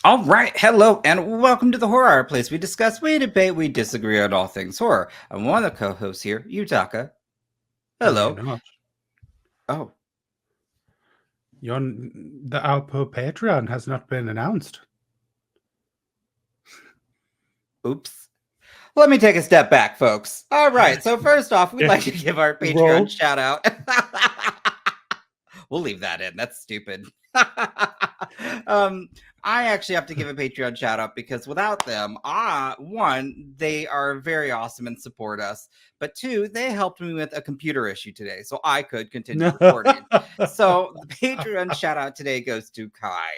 All right, hello, and welcome to the Horror Hour place. We discuss, we debate, we disagree on all things horror. I'm one of the co-hosts here, Yutaka. No, you're Hello. not. Oh, The Alpo Patreon has not been announced. oops. Let me take a step back, folks. All right, so first off, we'd Yeah. like to give our Patreon Roll. shout out. We'll leave that in. That's stupid. um, I actually have to give a Patreon shout out because without them, one, they are very awesome and support us. But two, they helped me with a computer issue today, so I could continue recording. So the Patreon shout out today goes to Kai.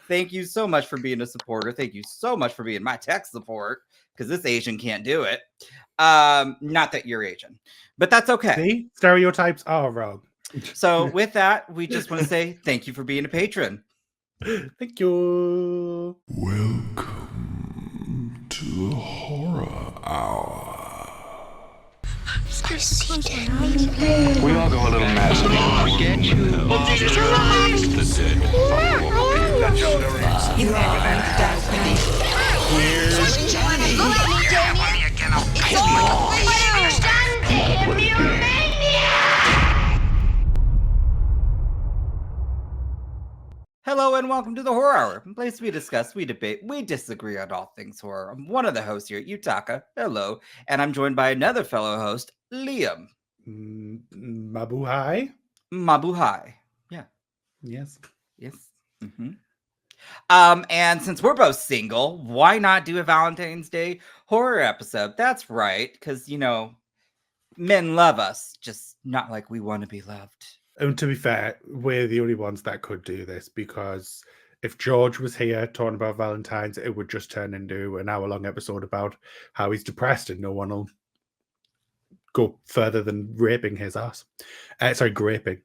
Thank you so much for being a supporter. Thank you so much for being my tech support because this Asian can't do it. Not that you're Asian, but that's okay. See? Stereotypes are wrong. So with that, we just want to say thank you for being a patron. Thank you. Welcome to the Horror Hour. We all go a little mad sometimes. Forget you. Hello and welcome to the Horror Hour, a place we discuss, we debate, we disagree on all things horror. I'm one of the hosts here, Yutaka. Hello, and I'm joined by another fellow host, Liam. Mabuhay? Mabuhay. Yeah. Yes. Yes. Mm-hmm. And since we're both single, why not do a Valentine's Day horror episode? That's right, because men love us, just not like we want to be loved. And to be fair, we're the only ones that could do this because if George was here talking about Valentine's, it would just turn into an hour-long episode about how he's depressed and no one will go further than raping his ass. Sorry, graping.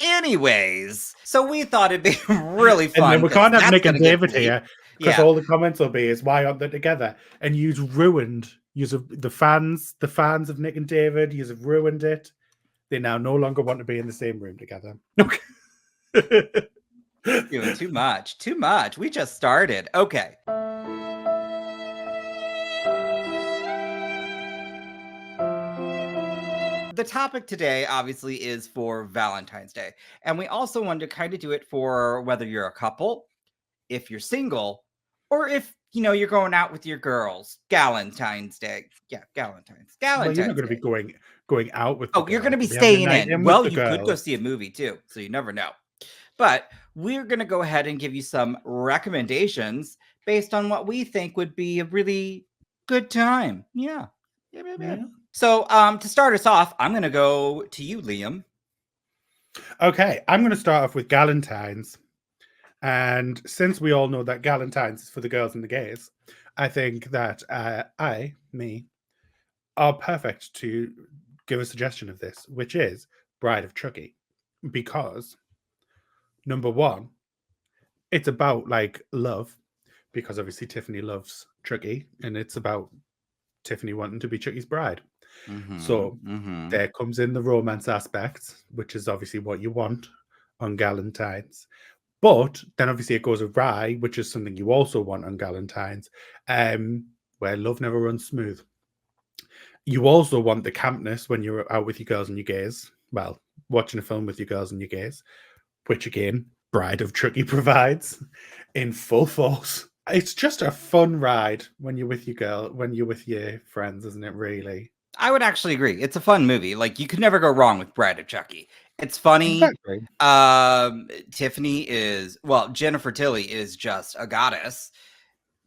Anyways, so we thought it'd be really fun. And then we can't have Nick and David deep. here because all the comments will be is why aren't they together? And you've ruined the fans of Nick and David. You've ruined it. They now no longer want to be in the same room together. Doing too much. Too much. We just started. Okay. The topic today obviously is for Valentine's Day. And we also wanted to kind of do it for whether you're a couple, if you're single, or if you're going out with your girls. Galentine's Day. Yeah, Galentine's. Well, Galentine's you're not going to Day. be going out with. Oh, you're going to be staying in. Well, you could go see a movie too, so you never know. But we're going to go ahead and give you some recommendations based on what we think would be a really good time. Yeah. So to start us off, I'm going to go to you, Liam. Okay, I'm going to start off with Galentines. And since we all know that Galentines is for the girls and the gays, I think that me, are perfect to give a suggestion of this, which is Bride of Chucky. Because, number one, it's about like love, because obviously Tiffany loves Chucky, and it's about Tiffany wanting to be Chucky's bride. So there comes in the romance aspect, which is obviously what you want on Galentines. But then obviously it goes awry, which is something you also want on Galentines, where love never runs smooth. You also want the campness when you're out with your girls and your gays. Well, watching a film with your girls and your gays, which again, Bride of Chucky provides in full force. It's just a fun ride when you're with your friends, isn't it, really? I would actually agree. It's a fun movie. Like, you could never go wrong with Bride of Chucky. It's funny. Exactly. Jennifer Tilly is just a goddess.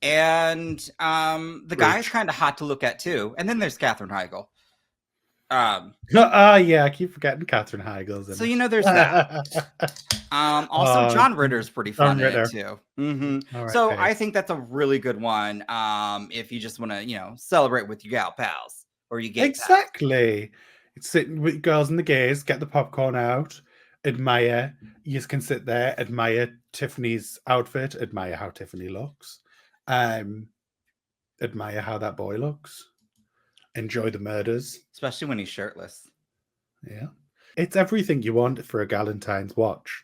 And the guy's kind of hot to look at too. And then there's Katherine Heigl. Yeah, I keep forgetting Katherine Heigl's in So it. there's that. Also, John Ritter's pretty fun in it too. Right, so I think that's a really good one. If you just want to, celebrate with your gal pals or you gay exactly. It's sitting with girls and the gays, get the popcorn out, admire. You just can sit there, admire Tiffany's outfit, admire how Tiffany looks, admire how that boy looks, enjoy the murders, especially when he's shirtless. Yeah, it's everything you want for a Galentine's watch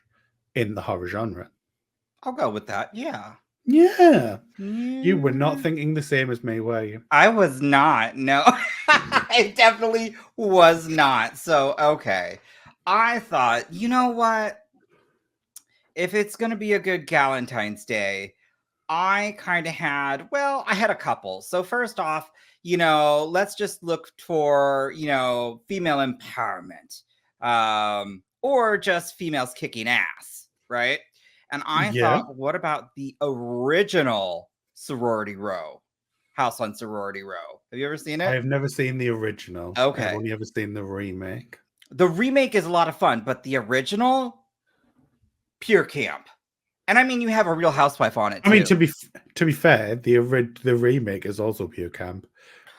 in the horror genre. I'll go with that. Yeah. Yeah. You were not Yeah. thinking the same as me, were you? I was not. No, I definitely was not. So, okay. I thought, you know what? If it's going to be a good Galentine's Day, I kind of had, well, I had a couple. So, first off, let's just look for, female empowerment, or just females kicking ass, right? And I Yeah. thought, what about the original Sorority Row, House on Sorority Row? Have you ever seen I it? have never seen the original. I've Okay. only ever seen the remake. The remake is a lot of fun, but the original, pure camp. And I mean, you have a Real Housewife on it I mean, too. to be fair, the remake is also pure camp.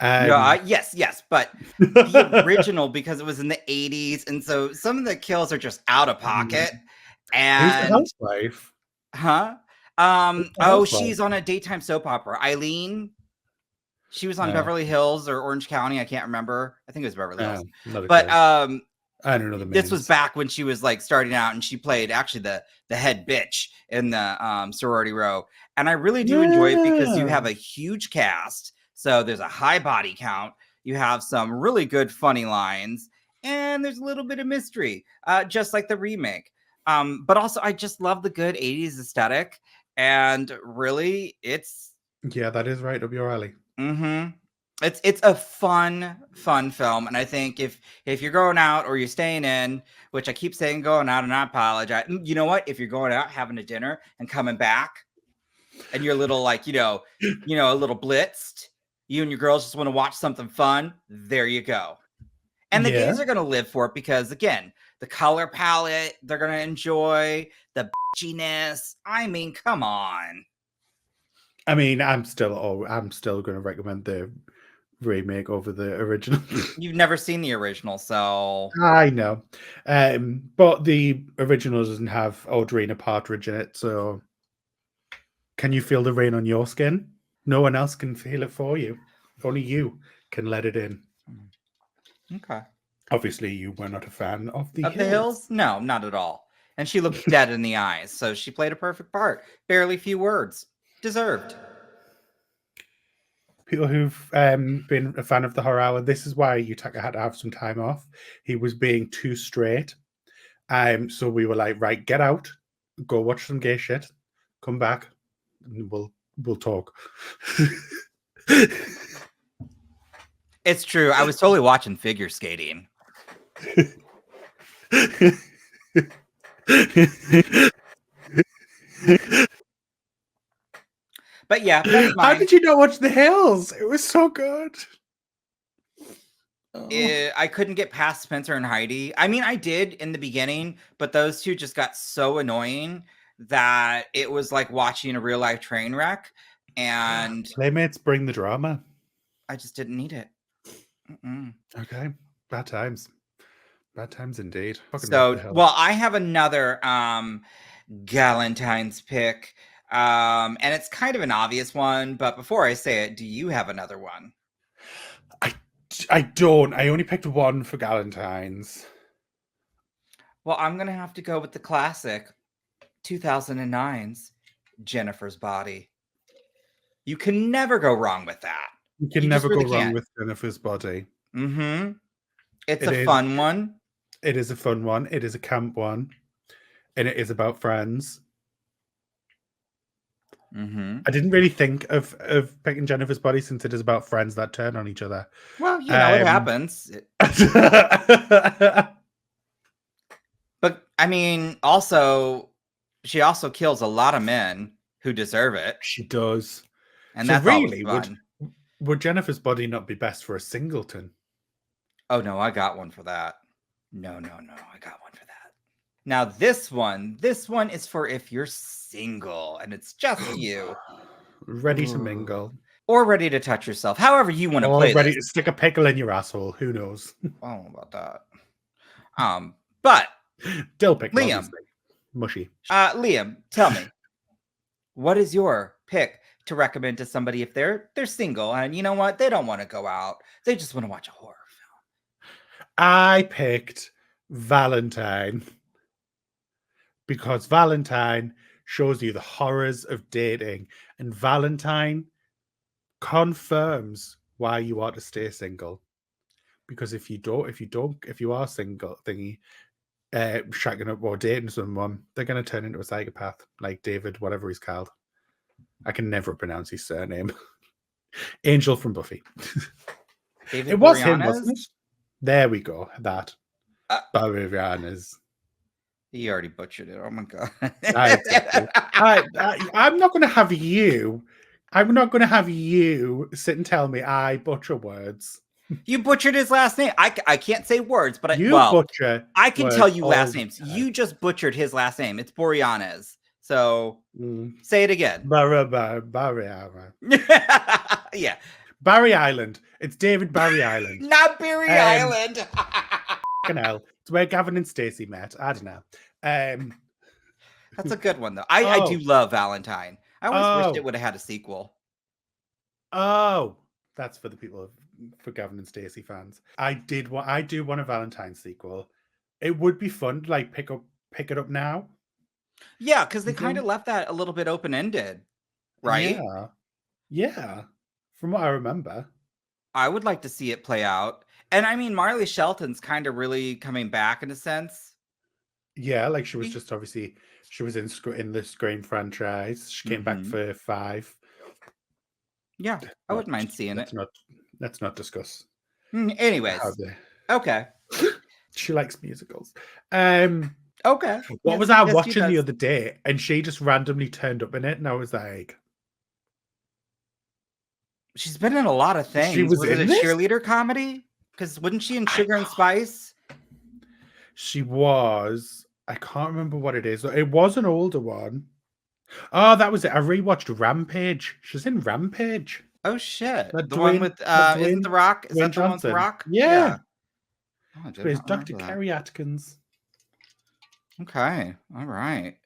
No, yes, but the original, because it was in the 80s, and so some of the kills are just out of pocket. Who's the And housewife? huh? Who's the Oh, housewife? she's on a daytime soap opera. Eileen. She was on No, Beverly Hills or Orange County. I can't remember. I think it was Beverly Hills. not a But clue. I don't know the this was names. back when she was like starting out, and she played actually the head bitch in the sorority row. And I really do enjoy it because you have a huge cast, so there's a high body count. You have some really good funny lines, and there's a little bit of mystery, just like the remake. But also, I just love the good 80s aesthetic, and really, it's Yeah, that is right up your alley. it's a fun film, and I think if you're going out or you're staying in, which I keep saying going out, and I apologize. You know what? If you're going out, having a dinner, and coming back, and you're a little like a little blitzed, you and your girls just want to watch something fun, there you go. And the Yeah. gays are going to live for it because, again, the color palette, they're going to enjoy the bitchiness. I mean, come on. I mean, I'm still going to recommend the remake over the original. You've never seen the original, so I know, but the original doesn't have Audrina Partridge in it. So, can you feel the rain on your skin? No one else can feel it for you. Only you can let it in. okay. Obviously, you were not a fan of the Of the Hills? No, not at all. And she looked dead in the eyes, so she played a perfect part. Barely few words. Deserved. People who've been a fan of the Horror Hour, this is why Yutaka had to have some time off. He was being too straight. So we were like, right, get out, go watch some gay shit, come back, and we'll talk. It's true. I was totally watching figure skating. But yeah, that's How mine. did you not watch The Hills? It was so good. I couldn't get past Spencer and Heidi. I mean, I did in the beginning, but those two just got so annoying that it was like watching a real life train wreck. And Playmates bring the drama. I just didn't need it. Okay, bad times indeed. So, well, I have another Galentine's pick, and it's kind of an obvious one. But before I say it, do you have another one? I don't. I only picked one for Galentine's. Well, I'm gonna have to go with the classic 2009's Jennifer's Body. You can never go wrong with that. You can never go wrong with Jennifer's Body. It's a fun one. It is a fun one. It is a camp one, and it is about friends. I didn't really think of picking Jennifer's Body since it is about friends that turn on each other. Well, it happens. But I mean, she also kills a lot of men who deserve it. She does. And so that's really fun. Would Jennifer's Body not be best for a singleton? Oh no, I got one for that. No, I got one for that. Now this one is for if you're single and it's just you. Ready to mingle. Or ready to touch yourself. However you want to play ready this. to stick a pickle in your asshole. Who knows? I don't know about that. But dill pickle, Liam. obviously. Mushy. Liam, tell me. What is your pick to recommend to somebody if they're single and you know what? They don't want to go out. They just want to watch a horror film. I picked Valentine because Valentine shows you the horrors of dating, and Valentine confirms why you ought to stay single. Because if you are single thingy, shacking up or dating someone, they're going to turn into a psychopath, like David, whatever he's called. I can never pronounce his surname. Angel from Buffy. David It was him, Boreanaz? wasn't it? There we go. That. Barianas. You already butchered it. Oh my god. I'm not going to have you. I'm not going to have you sit and tell me I butcher words. You butchered his last name. I can't say words, but butcher. I can tell you last the names. time. You just butchered his last name. It's Boreanaz. So say it again. Bariana. Yeah. Barry Island. It's David Barry Island. Not Barry Island. Hell. It's where Gavin and Stacey met. I don't know. That's a good one, though. I do love Valentine. I always wished it would have had a sequel. Oh, that's for the people for Gavin and Stacey fans. I do want a Valentine sequel. It would be fun to like pick it up now. Yeah, because they kind of left that a little bit open-ended, right? Yeah. From what I remember. I would like to see it play out. And I mean, Marley Shelton's kind of really coming back in a sense. Yeah, like she was just obviously, she was in the Scream franchise. She came back for 5. Yeah, I wouldn't mind seeing it. Let's not discuss. Anyways, okay. She likes musicals. Okay. What was I watching the other day? And she just randomly turned up in it, and I was like, she's been in a lot of things. Was it a cheerleader comedy? Because wasn't she in Sugar and Spice? She was. I can't remember what it is. It was an older one. Oh, that was it. I rewatched Rampage. She's in Rampage. Oh shit! The one with isn't The Rock? Is that the one with The Rock? Yeah. Oh, it's Dr. Kerry Atkins. Okay. All right.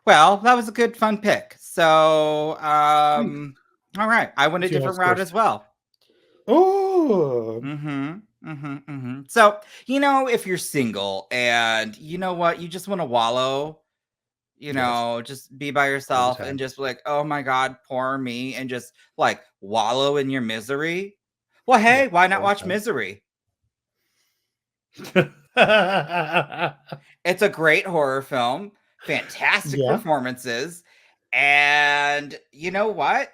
Well, that was a good fun pick. So all right. I went a different route as well. Oh. So, if you're single and you know what, you just want to wallow, just be by yourself and just be like, oh my God, poor me, and just like wallow in your misery. Well, hey, why not watch Misery? It's a great horror film, fantastic performances. And you know what?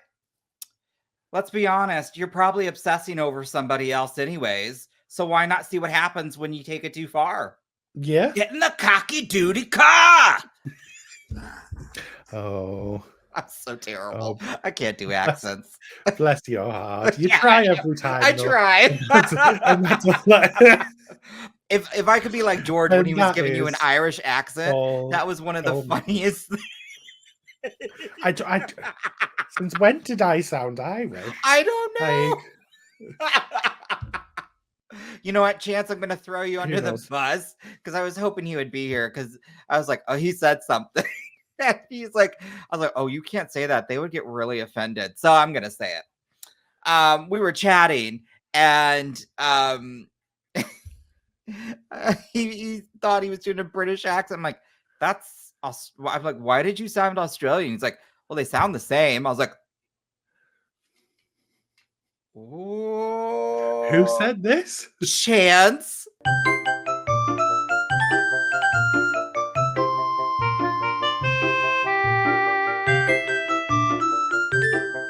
Let's be honest, you're probably obsessing over somebody else anyways. So why not see what happens when you take it too far? Yeah. Get in the cocky duty car. Oh. I'm so terrible. I can't do accents. Bless your heart. You try every time. I try. If I could be like George when he was giving you an Irish accent, that was one of the funniest things. Since when did I sound Irish? I don't know. You know what, Chance? I'm going to throw you under the bus because I was hoping he would be here because I was like, oh, he said something. And he's like, I was like, oh, you can't say that. They would get really offended. So I'm going to say it. We were chatting and he thought he was doing a British accent. I'm like, I'm like, why did you sound Australian? He's like, well, they sound the same. I was like, oh, who said this? Chance.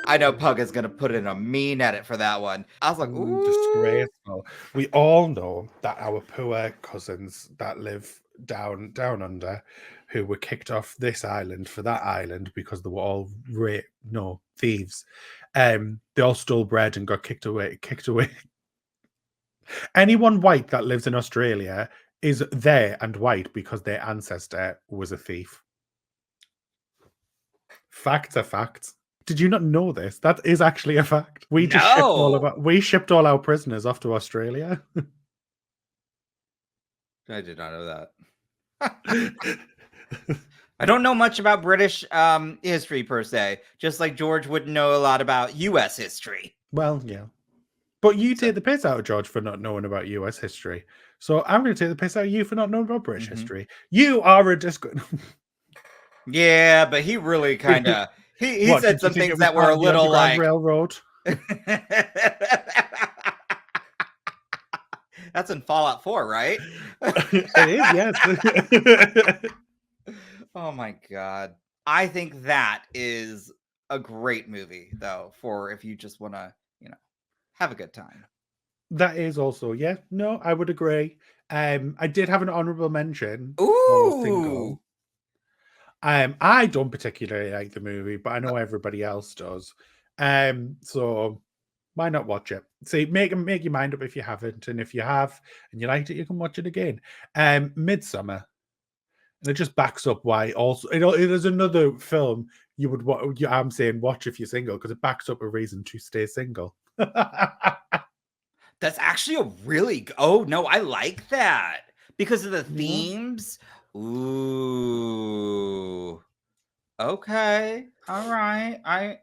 I know Pug is going to put in a mean edit for that one. I was like, ooh. Disgraceful. We all know that our poor cousins that live down under, who were kicked off this island for that island because they were all thieves. They all stole bread and got kicked away. Anyone white that lives in Australia is there and white because their ancestor was a thief. Facts are facts. Did you not know this? That is actually a fact. We shipped all our prisoners off to Australia. I did not know that. I don't know much about British history per se, just like George wouldn't know a lot about U.S. history. Well, yeah. But you take the piss out of George for not knowing about U.S. history. So I'm going to take the piss out of you for not knowing about British history. You are a Yeah, but he really kind of he What said did you some think things it was that were part a of the little Underground like Railroad? that's in Fallout 4, right? It is, yes. Oh my god. I think that is a great movie though for if you just want to, have a good time. That is also, yeah. No, I would agree. I did have an honorable mention for Ooh. Single. I don't particularly like the movie, but I know everybody else does. So why not watch it? See, make your mind up if you haven't, and if you have and you liked it, you can watch it again. Midsummer, and it just backs up why. Also, it is another film you would. I'm saying watch if you're single because it backs up a reason to stay single. That's actually a really oh no, I like that because of the Yeah. themes. Ooh. Okay. All right. I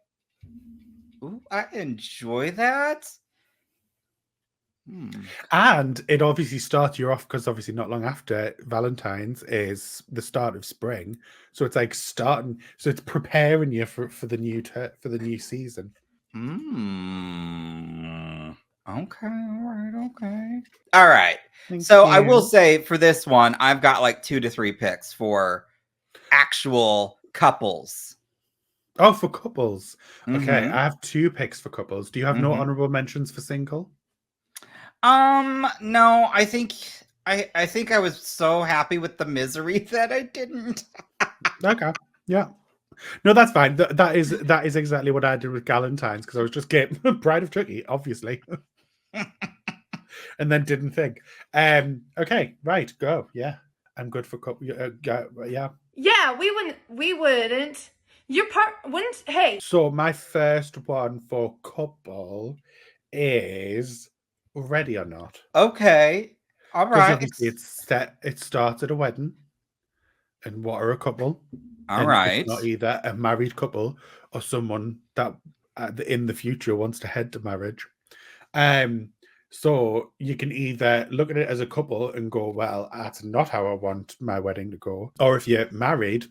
enjoy that. Hmm. And it obviously starts you off because obviously not long after Valentine's is the start of spring, so it's like starting, so it's preparing you for the for the new season. Hmm. Okay. All right. Okay. All right. Thank So I will you. say for this one, I've got like 2 to 3 picks for actual couples. Oh, for couples. Okay, Mm-hmm. I have 2 picks for couples. Do you have no Mm-hmm. honorable mentions for single? No, I think I was so happy with the misery that I didn't. Okay, yeah. No, that's fine. That is exactly what I did with Galentines because I was just getting Pride of Turkey, obviously, and then didn't think. Okay, right, go. Yeah, I'm good for couple. Yeah. Yeah, we wouldn't. Your part wouldn't. Hey. So my first one for couple is Ready or Not, Okay. All because right. obviously it's set. It starts at a wedding, and what are a couple? All And it's right. not either a married couple or someone that in the future wants to head to marriage. Um, so you can either look at it as a couple and go, well, that's not how I want my wedding to go. Or if you're married,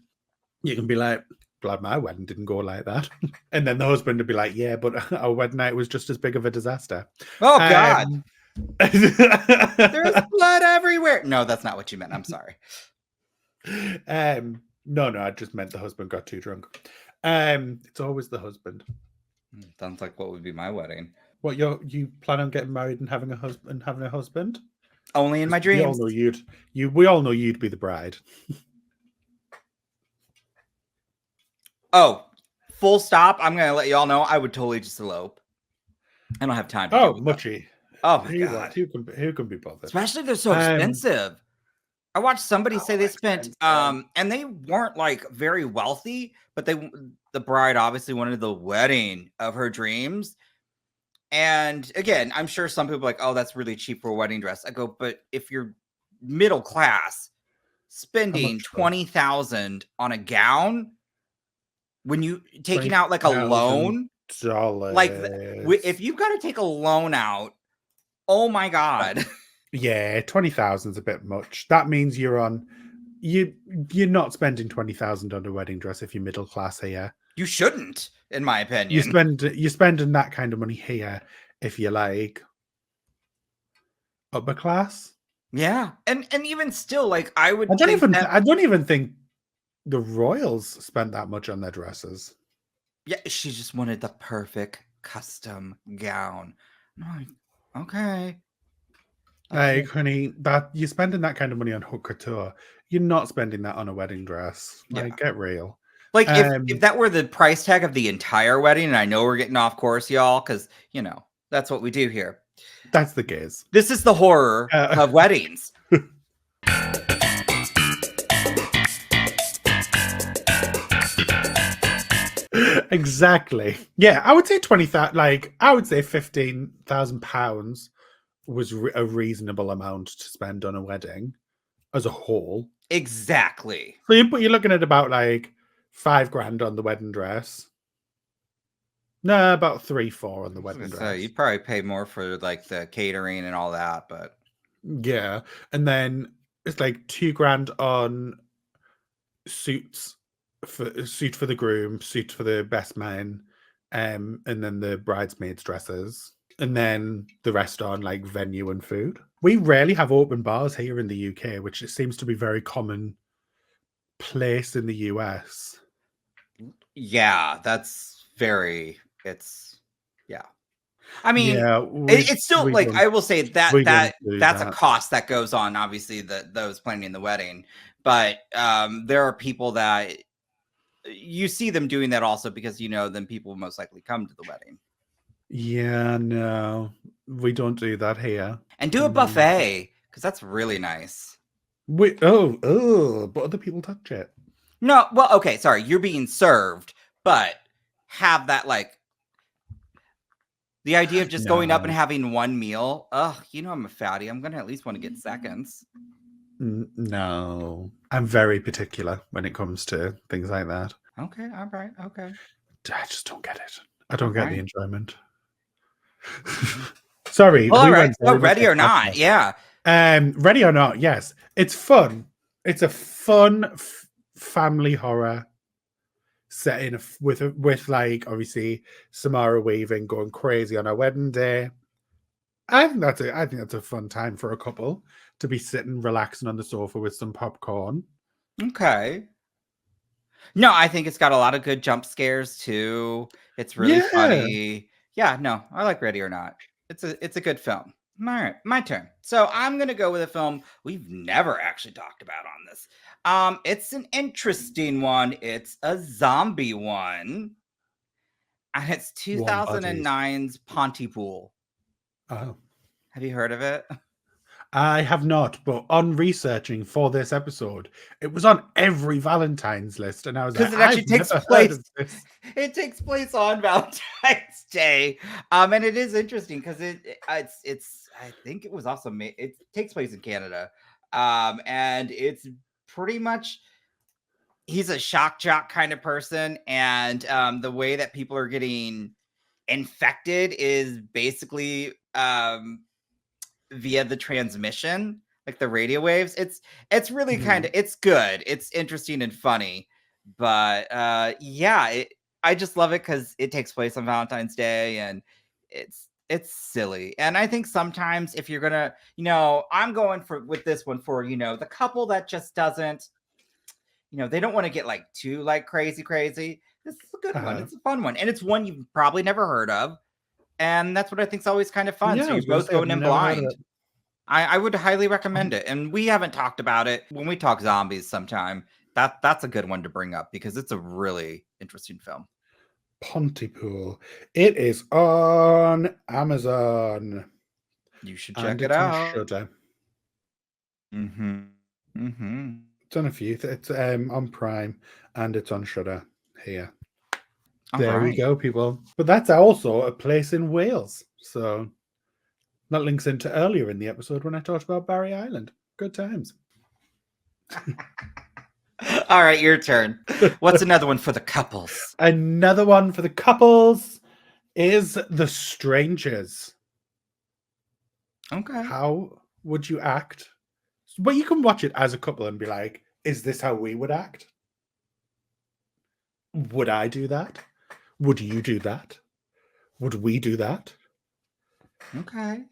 you can be like, glad my wedding didn't go like that. And then the husband would be like, yeah, but our wedding night was just as big of a disaster. Oh God. Um, There's blood everywhere. No, that's not what you meant. I'm sorry. no, I just meant the husband got too drunk. It's always the husband. Sounds like what would be my wedding. What you plan on getting married and having a husband? Only in my 'Cause we all dreams. know we all know you'd be the bride. Oh, full stop. I'm gonna let y'all know I would totally just elope. I don't have time to Oh, deal with that. Muchie. Oh my God. Who can be bothered? Especially if they're so expensive. I watched somebody say they spent expensive. and they weren't like very wealthy, but the bride obviously wanted the wedding of her dreams. And again, I'm sure some people are like, oh, that's really cheap for a wedding dress. I go, but if you're middle class, spending much though? 20,000 on a gown when you taking out like a loan, $20,000. like if you've got to take a loan out, oh my God. Yeah, 20,000 is a bit much. That means you're not spending 20,000 on a wedding dress if you're middle class here. You shouldn't, in my opinion. You're spending that kind of money here if you're like upper class. Yeah. And even still, like I would I think don't even think the royals spent that much on their dresses. yeah, she just wanted the perfect custom gown. I'm like, okay. Like, honey, that you're spending that kind of money on haute couture. You're not spending that on a wedding dress. Like, Yeah. get real. Like if that were the price tag of the entire wedding, and I know we're getting off course, y'all, because that's what we do here. That's the gaze. This is the horror of weddings. Exactly. Yeah, I would say 20,000. Like, I would say £15,000 was a reasonable amount to spend on a wedding as a whole. Exactly. So you're looking at about like $5,000 on the wedding dress. No, about 3-4 on the wedding dress. You'd probably pay more for like the catering and all that, but yeah, and then it's like $2,000 on suits for suit for the groom, suit for the best man, and then the bridesmaids' dresses, and then the rest on like venue and food. We rarely have open bars here in the UK, which it seems to be very common place in the US. Yeah, that's very. It's yeah. I mean, Yeah, it's still we like don't I will say we that don't do that's a that. cost that goes on. Obviously, those planning the wedding, but there are people that you see them doing that also because then people will most likely come to the wedding Yeah, no, we don't do that here. and do a No. buffet because that's really nice. But other people touch it. No, well, okay, sorry, you're being served, but have that like the idea of just going up and No. having one meal. Ugh, I'm a fatty. I'm gonna at least want to get seconds. No. I'm very particular when it comes to things like that. Okay, all right, okay. I just don't get it. I don't get the Alright. enjoyment. Sorry, Well, we all right. went So very much ready off or not, topic. yeah. Ready or not, yes. It's fun. It's a fun family horror set in with like obviously Samara Weaving going crazy on her wedding day. I think that's a fun time for a couple to be sitting relaxing on the sofa with some popcorn. Okay. No, I think it's got a lot of good jump scares too. It's really Yeah. funny. Yeah, no, I like Ready or Not. It's a good film. All right, my turn. So I'm gonna go with a film we've never actually talked about on this. It's an interesting one. It's a zombie one, and it's Warm bodies. 2009's Pontypool. Oh. Have you heard of it? I have not, but on researching for this episode, it was on every Valentine's list, and I was Because like, it actually I've takes never heard place. of this. It takes place on Valentine's Day, and it is interesting because it's. I think it was also made. It takes place in Canada, and it's pretty much he's a shock jock kind of person, and the way that people are getting infected is basically via the transmission, like the radio waves. It's really kind of it's good. It's interesting and funny. But yeah, I just love it because it takes place on Valentine's Day and it's silly. And I think sometimes if you're gonna, I'm going for with this one for, the couple that just doesn't, they don't want to get like too like crazy. This is a good one. It's a fun one. And it's one you've probably never heard of. And that's what I think is always kind of fun. Yeah, So I you're was going to both say I've going in never heard of blind. it. I would highly recommend it. And we haven't talked about it. When we talk zombies sometime, that's a good one to bring up because it's a really interesting film. Pontypool. It is on Amazon. You should And check it it's on out. Shudder. It's on a few. It's on Prime and it's on Shudder here. There we go, people. But that's also a place in Wales. So that links into earlier in the episode when I talked about Barry Island. Good times. All right, your turn. What's another one for the couples? Another one for the couples is The Strangers. Okay. How would you act? But you can watch it as a couple and be like, is this how we would act? Would I do that? Would you do that? Would we do that? Okay.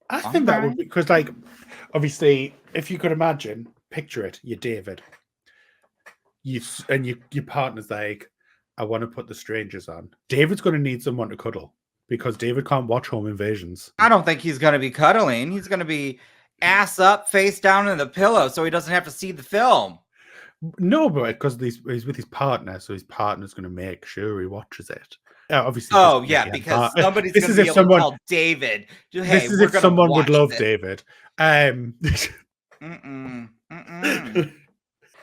I think that would be because, like, obviously, if you could imagine, picture it, you're David. Your partner's like, I want to put The Strangers on. David's going to need someone to cuddle because David can't watch Home Invasions. I don't think he's going to be cuddling. He's going to be ass up, face down in the pillow so he doesn't have to see the film. No, but because he's with his partner, so his partner's going to make sure he watches it. Obviously. Oh yeah, because somebody's going to be able to tell David. Hey, this is if someone would love David.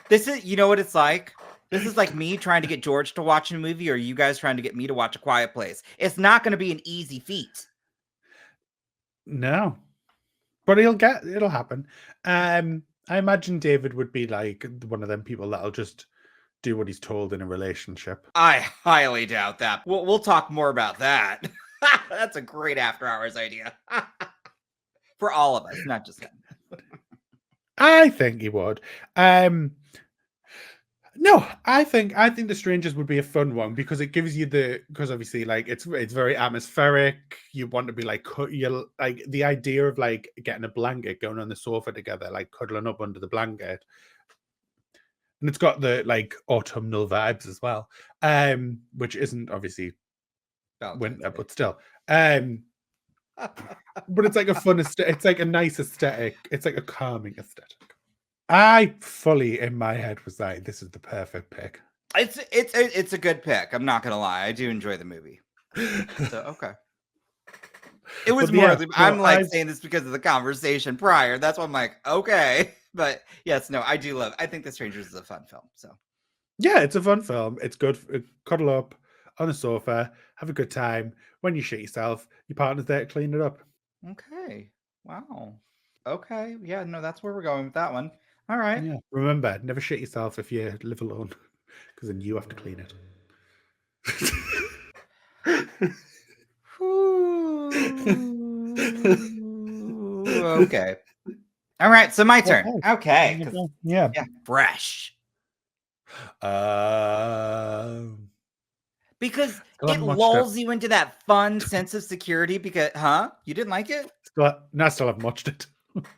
This is, you know what it's like? This is like me trying to get George to watch a movie, or you guys trying to get me to watch A Quiet Place. It's not going to be an easy feat. No, but it'll happen. I imagine David would be like one of them people that'll just do what he's told in a relationship. I highly doubt that. We'll talk more about that. That's a great after hours idea. For all of us, not just him. I think he would. No, I think The Strangers would be a fun one because it gives you because obviously like it's very atmospheric. You want to be like you like the idea of like getting a blanket, going on the sofa together, like cuddling up under the blanket. And it's got the like autumnal vibes as well. Which isn't obviously Valentine's winter, Day. but still. But it's like a fun it's like a nice aesthetic. It's like a calming aesthetic. I fully in my head was like, this is the perfect pick. It's a good pick. I'm not gonna lie. I do enjoy the movie. So okay. It was But more. yeah, I'm no, like saying this because of the conversation prior. That's why I'm like, okay. But yes, no, I do love. I think The Strangers is a fun film. So yeah, it's a fun film. It's good. Cuddle up on the sofa, have a good time. When you shit yourself, your partner's there to clean it up. okay. Wow. Okay. Yeah. No, that's where we're going with that one. All right. Yeah. Remember, never shit yourself if you live alone, because then you have to clean it. Okay. All right. So my turn. Okay. Yeah. Yeah. Fresh. Because Still it haven't watched it. lulls you into that fun sense of security. Because, you didn't like it? No, I still haven't watched it.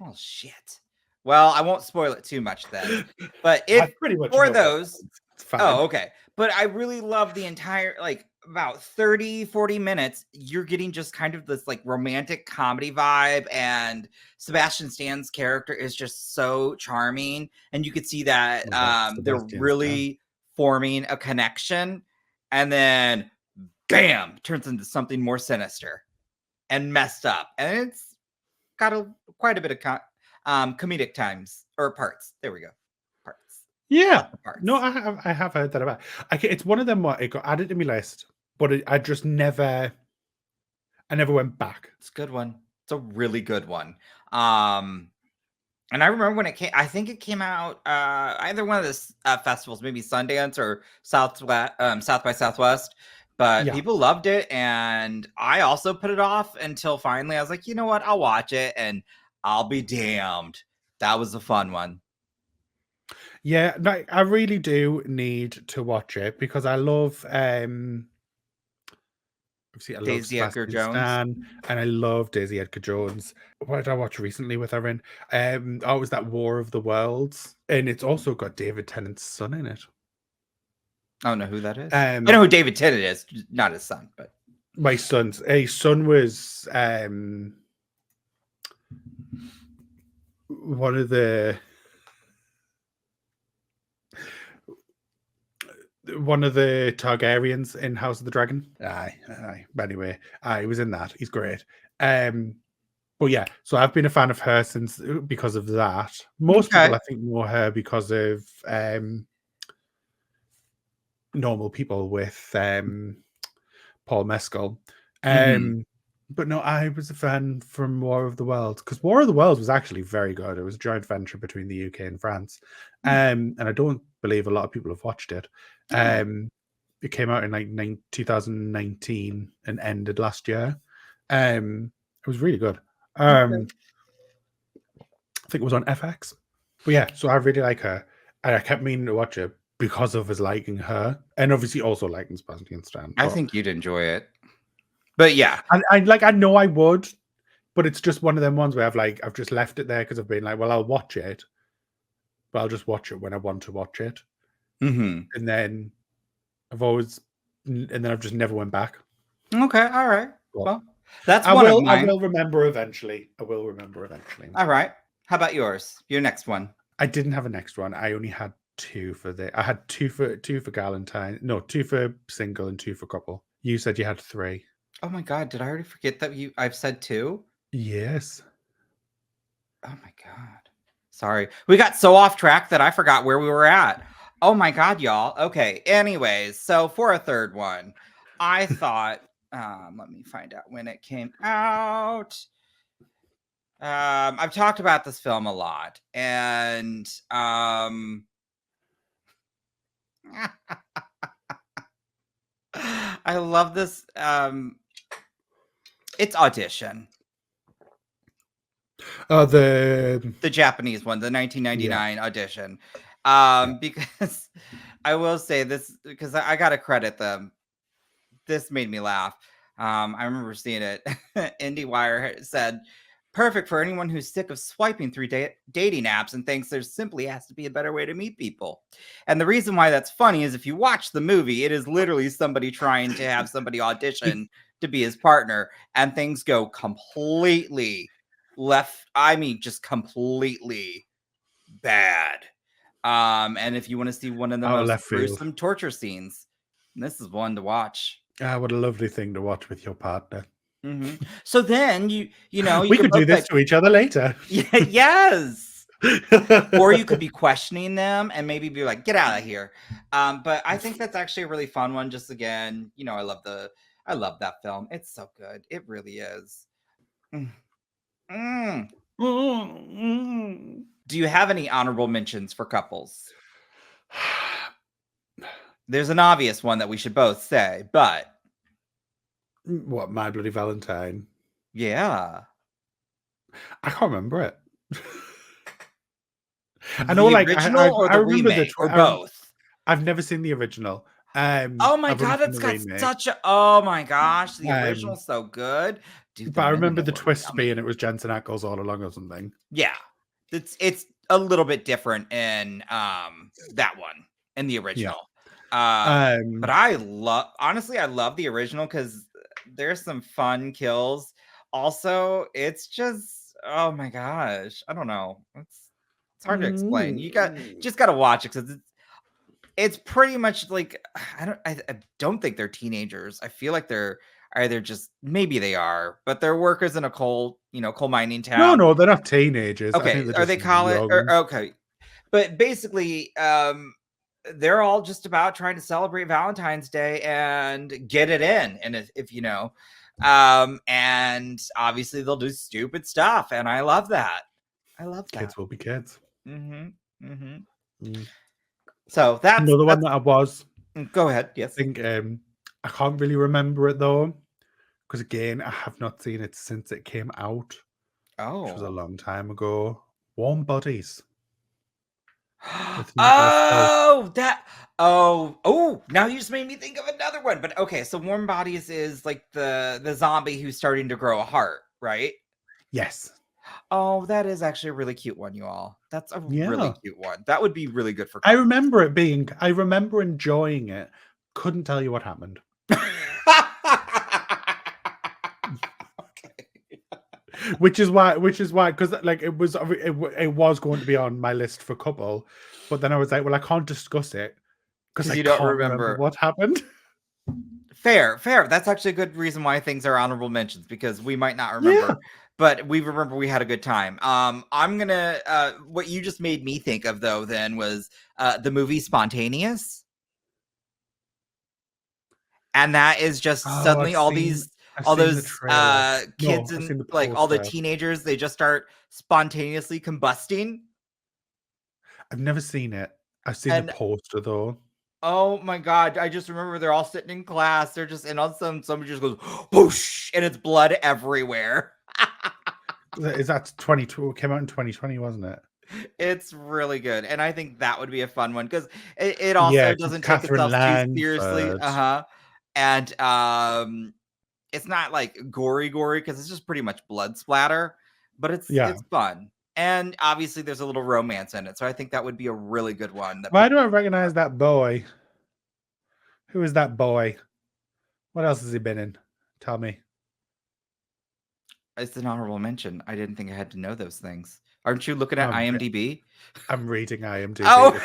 Oh shit. Well, I won't spoil it too much then. But I if pretty much for know what those, happens. It's fine. oh, okay. But I really love the entire, like, about 30, 40 minutes. You're getting just kind of this like romantic comedy vibe. And Sebastian Stan's character is just so charming. And you could see that they're Sebastian really forming a connection. And then, bam, turns into something more sinister and messed up. And it's got quite a bit of comedic times or parts. There we go. Parts. Yeah. Parts. No, I have heard that about. It's one of them what it got added to my list, but I just never went back. It's a good one. It's a really good one. And I remember when it came, I think it came out either one of the festivals, maybe Sundance or South by Southwest. But Yeah. people loved it, and I also put it off until finally I was like, you know what? I'll watch it, and I'll be damned. That was a fun one. Yeah, no, I really do need to watch it because I love obviously I love Daisy Edgar Sebastian Jones. Stan and I love Daisy Edgar Jones. What did I watch recently with her in? It was that War of the Worlds, and it's also got David Tennant's son in it. I don't know who that is. I know who David Tennant is, not his son, but his son was one of the Targaryens in House of the Dragon. Aye. But anyway, he was in that. He's great. But yeah, so I've been a fan of her since because of that. Most people, I think, know her because of Normal People with Paul Mescal. But no, I was a fan from War of the Worlds because War of the Worlds was actually very good. It was a joint venture between the UK and France. And I don't believe a lot of people have watched it. It came out in like 2019 and ended last year. It was really good. I think it was on FX. But yeah, so I really like her. And I kept meaning to watch it because of us liking her. And obviously also liking Sebastian Stan. I think you'd enjoy it. But yeah. I know I would, but it's just one of them ones where I've just left it there because I've been like, well, I'll watch it, but I'll just watch it when I want to watch it. And then I've just never went back. Okay, all right. Well, that's I one of mine. I will remember eventually. All right. How about yours? Your next one. I didn't have a next one. I only had two for I had two for Galentine. No, two for single and two for couple. You said you had three. Oh my God, did I already forget that I've said two? Yes. Oh my God. Sorry. We got so off track that I forgot where we were at. Oh my God, y'all. Okay. Anyways, so for a third one, I thought, let me find out when it came out. I've talked about this film a lot, and I love this. It's Audition. The Japanese one, the 1999 Audition. Because I will say this because I gotta credit them. This made me laugh. I remember seeing it. IndieWire said, "Perfect for anyone who's sick of swiping through dating apps and thinks there simply has to be a better way to meet people." And the reason why that's funny is if you watch the movie, it is literally somebody trying to have somebody audition to be his partner, and things go completely left. I mean, just completely bad. And if you want to see one of the Out of most left field. gruesome torture scenes, this is one to watch. Ah, what a lovely thing to watch with your partner. So then you know We could could do both, this like, to each other later. yes, or you could be questioning them and maybe be like, "Get out of here." But I think that's actually a really fun one. Just again, I love that film. It's so good. It really is. Mm. Mm. Do you have any honorable mentions for couples? There's an obvious one that we should both say, but What, My Bloody Valentine? yeah. I can't remember it. I The know, like, original or I the remember remake or both? I've never seen the original. Oh my I've only god, seen it's the got remake. such a oh my gosh, the Um, original's so good. Dude, the But I remember Minimal the were twist being yummy. it was Jensen Ackles all along or something. Yeah. It's a little bit different in that one, in the Yeah. original. But I love the original because there's some fun kills. Also, it's just oh my gosh, I don't know. It's hard to explain. You just gotta watch it because it's pretty much like I don't think they're teenagers. I feel like they're either just maybe they are, but they're workers in a coal mining town. No, they're not teenagers. I Okay, think they're are just they college? young. Okay, but basically, they're all just about trying to celebrate Valentine's Day and get it in, and if you know, and obviously they'll do stupid stuff, and I love that. I love that. Kids will be kids. So that's Another one that I was. Go ahead. I Yes. think I can't really remember it though, because again, I have not seen it since it came out, which was a Oh. long time ago. Warm Bodies. With Nicholas Hoult. Now you just made me think of another one. But okay, so Warm Bodies is like the zombie who's starting to grow a heart, right? Yes. Oh, that is actually a really cute one, you all. That's a really Yeah. cute one. That would be really good for I remember enjoying it. Couldn't tell you what happened. Which is why, because like it was going to be on my list for couple, but then I was like, well, I can't discuss it because I you don't can't remember what happened. Fair. That's actually a good reason why things are honorable mentions because we might not remember, but we remember we had a good time. I'm gonna what you just made me think of though then was the movie Spontaneous. And that is just suddenly all those kids and like all the teenagers, they just start spontaneously combusting. I've never seen it. I've seen the poster though. Oh my god! I just remember they're all sitting in class. They're just and all of a sudden somebody just goes whoosh, and it's blood everywhere. Is that 22? Came out in 2020, wasn't it? It's really good, and I think that would be a fun one because it also doesn't take itself too seriously. And it's not like gory because it's just pretty much blood splatter, but it's fun. And obviously there's a little romance in it. So I think that would be a really good one. Why do I recognize that boy? Who is that boy? What else has he been in? Tell me. It's an honorable mention. I didn't think I had to know those things. Aren't you looking at IMDb? I'm reading IMDb. Oh.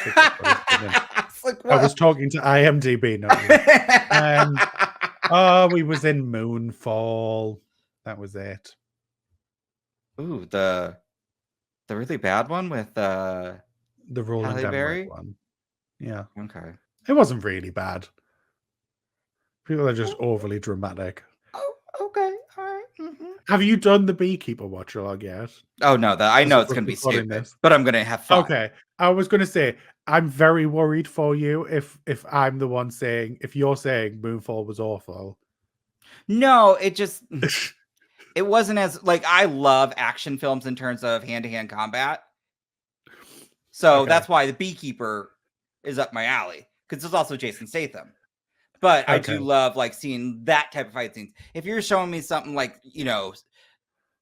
I was talking to IMDb, not you. He was in Moonfall. That was it. Ooh, the really bad one with the Roland Emmerich one. Yeah. Okay. It wasn't really bad. People are just overly dramatic. Oh, okay. All right. Have you done the Beekeeper watch along yet? Oh no, I know it's gonna be stupid, but I'm gonna have fun. Okay. I was gonna say I'm very worried for you if I'm the one saying if you're saying Moonfall was awful. No, it just it wasn't as like I love action films in terms of hand-to-hand combat. So that's why the Beekeeper is up my alley. because there's also Jason Statham. But I do Okay. love like seeing that type of fight scenes. If you're showing me something like, you know,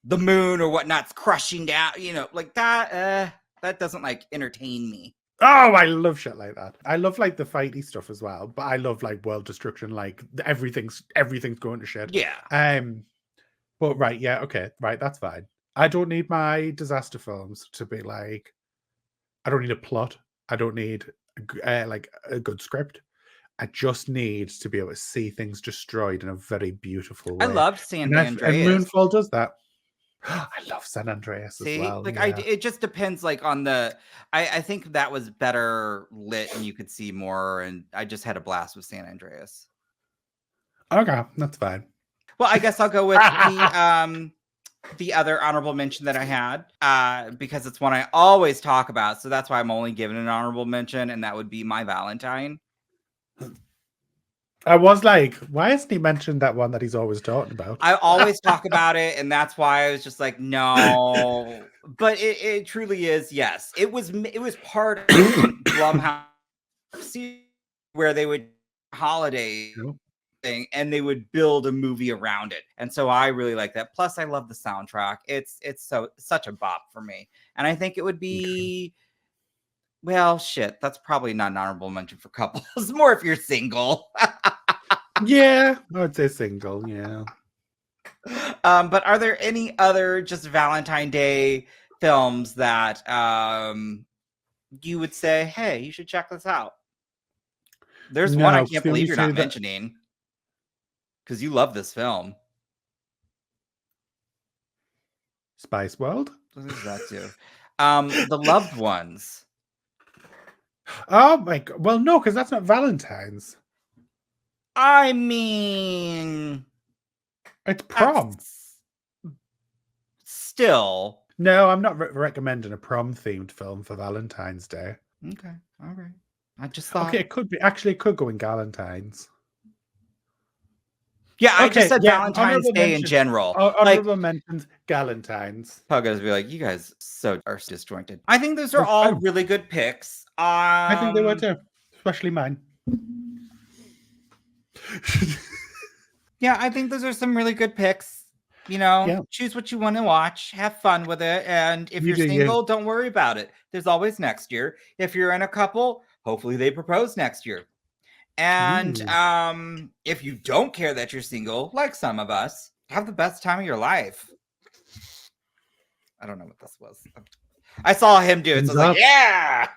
the moon or whatnot's crushing down, you know, like that doesn't like entertain me. Oh, I love shit like that. I love like the fighty stuff as well, but I love like world destruction, like everything's going to shit. Yeah. But right, yeah, okay, right, that's fine. I don't need my disaster films to be like, I don't need a plot. I don't need like a good script. I just need to be able to see things destroyed in a very beautiful way. I loved San And Andreas. Moonfall does that. I love San Andreas as well. Like yeah. it just depends like on the I think that was better lit and you could see more, and I just had a blast with San Andreas. Okay, that's fine. Well, I guess I'll go with the other honorable mention that I had, because it's one I always talk about, so that's why I'm only giving an honorable mention, and that would be My Valentine. I was like, why hasn't he mentioned that one that he's always talking about? I always talk about it, and that's why I was just like, no. But it truly is, yes. It was part of Blumhouse where they would holiday thing and they would build a movie around it. And so I really like that. Plus, I love the soundtrack. It's such a bop for me. And I think it would be well, shit, that's probably not an honorable mention for couples. More if you're single. Yeah, I would say single, yeah. But are there any other just Valentine Day films that you would say, hey, you should check this out? There's one I can't believe you're not mentioning, because you love this film. Spice World? There's that too. The Loved Ones. Oh my god. Well, no, because that's not Valentine's. I mean, it's prom. Still. No, I'm not recommending a prom-themed film for Valentine's Day. Okay, all right. I just thought. Okay, it could be. Actually, it could go in Galentines. Yeah, I just said Valentine's Day in general. Honorable mentions, Galentines. Puggas be like, you guys are disjointed. I think those are all really good picks. I think they were too, especially mine. Yeah, I think those are some really good picks. You know, choose what you want to watch, have fun with it, and if you're single, don't worry about it. There's always next year. If you're in a couple, hopefully they propose next year. And if you don't care that you're single, like some of us, have the best time of your life. I don't know what this was. I saw him do it, so I was like, yeah!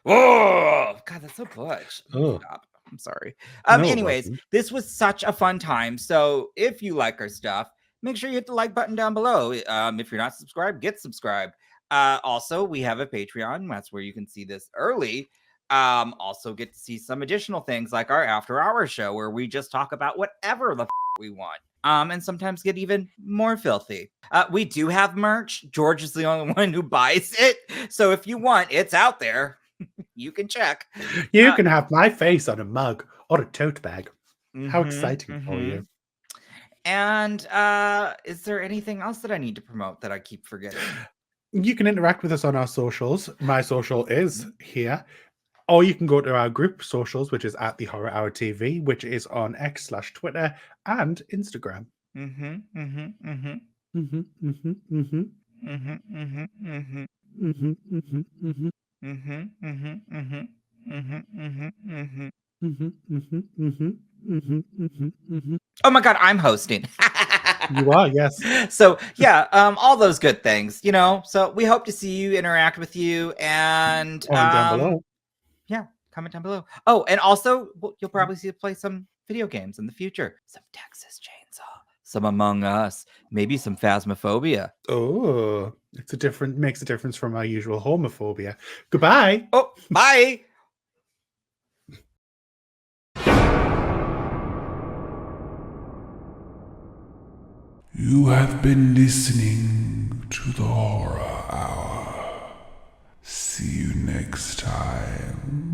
Oh, God, that's so butch. Stop. I'm sorry. Anyways, this was such a fun time. So if you like our stuff, make sure you hit the like button down below. If you're not subscribed, get subscribed. Also, we have a Patreon. That's where you can see this early. Also get to see some additional things like our after hours show where we just talk about whatever the we want. And sometimes get even more filthy. We do have merch. George is the only one who buys it. So if you want, it's out there. You can check. You can have my face on a mug or a tote bag. How exciting for you. And is there anything else that I need to promote that I keep forgetting? You can interact with us on our socials. My social is here. Or you can go to our group socials, which is at the Horror Hour TV, which is on X/Twitter and Instagram. Oh my God, I'm hosting. You are, yes. So yeah, all those good things, you know. So we hope to see you, interact with you, and down below. Yeah, comment down below. Oh, and also you'll probably see us play some video games in the future. Some Texas Chainsaw, some Among Us, maybe some Phasmophobia. Oh, makes a difference from our usual homophobia. Goodbye. Oh, bye. You have been listening to the Horror Hour. See you next time.